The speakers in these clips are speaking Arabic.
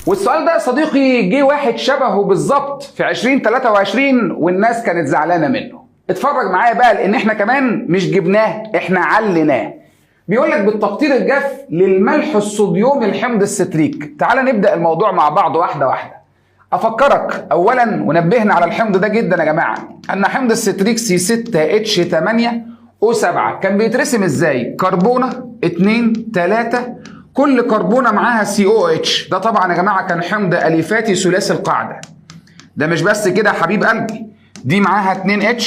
والسؤال ده يا صديقي جه واحد شبهه بالظبط في 2023 والناس كانت زعلانه منه. اتفرج معايا بقى لان احنا كمان مش جبناه، احنا علناه. بيقول لك بالتقطير الجاف للملح الصوديومي الحمض الستريك. تعال نبدا الموضوع مع بعض واحده واحده. افكرك اولا ونبهنا على الحمض ده جدا يا جماعه، ان حمض الستريك C6H8O7 كان بيترسم ازاي؟ كربونه 2 3 كل كربونه معاها COH. ده طبعا يا جماعه كان حمض اليفاتي ثلاثي القاعده. ده مش بس كده يا حبيب قلبي، دي معاها 2H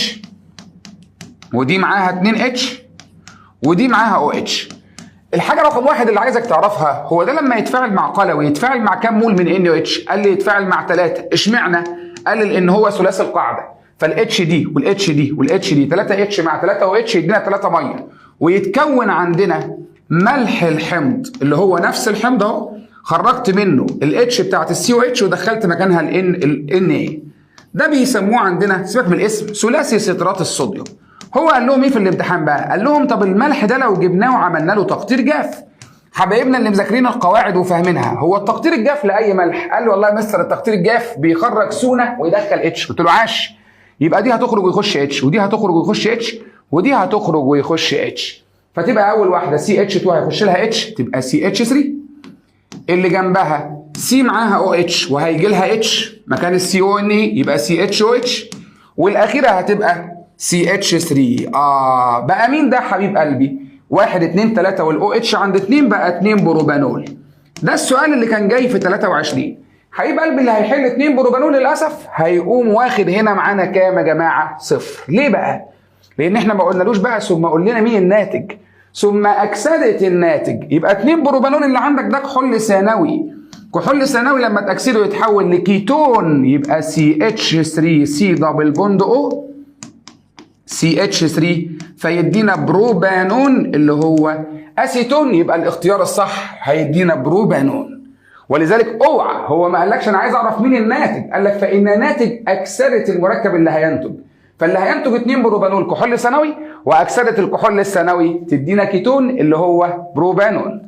ودي معاها 2H ودي معاها OH. الحاجه رقم واحد اللي عايزك تعرفها، هو ده لما يتفاعل مع قلوي يتفاعل مع كام مول من NaOH؟ قال لي يتفاعل مع 3. اشمعنى؟ قال لي لان هو ثلاثي القاعده، فالاتش دي والاتش دي والاتش دي 3 اتش مع 3 OH يدينا 3 ميه، ويتكون عندنا ملح الحمض اللي هو نفس الحمض اهو، خرجت منه الاتش بتاعت الCOH ودخلت مكانها Na. ده بيسموه عندنا، سيبك من الاسم، ثلاثي سترات الصوديوم. هو قال لهم ايه في الامتحان بقى؟ قال لهم طب الملح ده لو جبناه وعملنا له تقطير جاف، حبايبنا اللي مذاكرين القواعد وفاهمينها، هو التقطير الجاف لاي ملح؟ قال لي والله يا مستر التقطير الجاف بيخرج سونه ويدخل اتش. قلت له عاش، يبقى دي هتخرج ويخش اتش ودي هتخرج ويخش اتش ودي هتخرج ويخش اتش، فتبقى اول واحده CH2 هيخش لها اتش تبقى CH3، اللي جنبها سي معاها OH وهيجي لها اتش مكان الCONA يبقى CHOH، والاخيره هتبقى CH3. بقى مين ده حبيب قلبي؟ 1 2 3 والOH عند 2 بقى 2 بروبانول. ده السؤال اللي كان جاي في 23. حبيب قلبي اللي هيحل 2 بروبانول للاسف هيقوم واخد هنا معانا كام يا جماعه؟ 0. ليه بقى؟ لان احنا ما قلنالوش بقى ثم قلنا مين الناتج ثم اكسده الناتج. يبقى 2 بروبانول اللي عندك ده كحول ثانوي، كحول ثانوي لما تاكسده يتحول لكيتون يبقى CH3 سي دبل بوند O CH3 فيدينا بروبانون اللي هو اسيتون. يبقى الاختيار الصح هيدينا بروبانون. ولذلك اوعى، هو ما قالكش انا عايز اعرف مين الناتج، قال لك فان ناتج اكسده المركب اللي هينتج، فاللي هينتج 2 بروبانول كحول ثانوي واكسده الكحول الثانوي تدينا كيتون اللي هو بروبانون.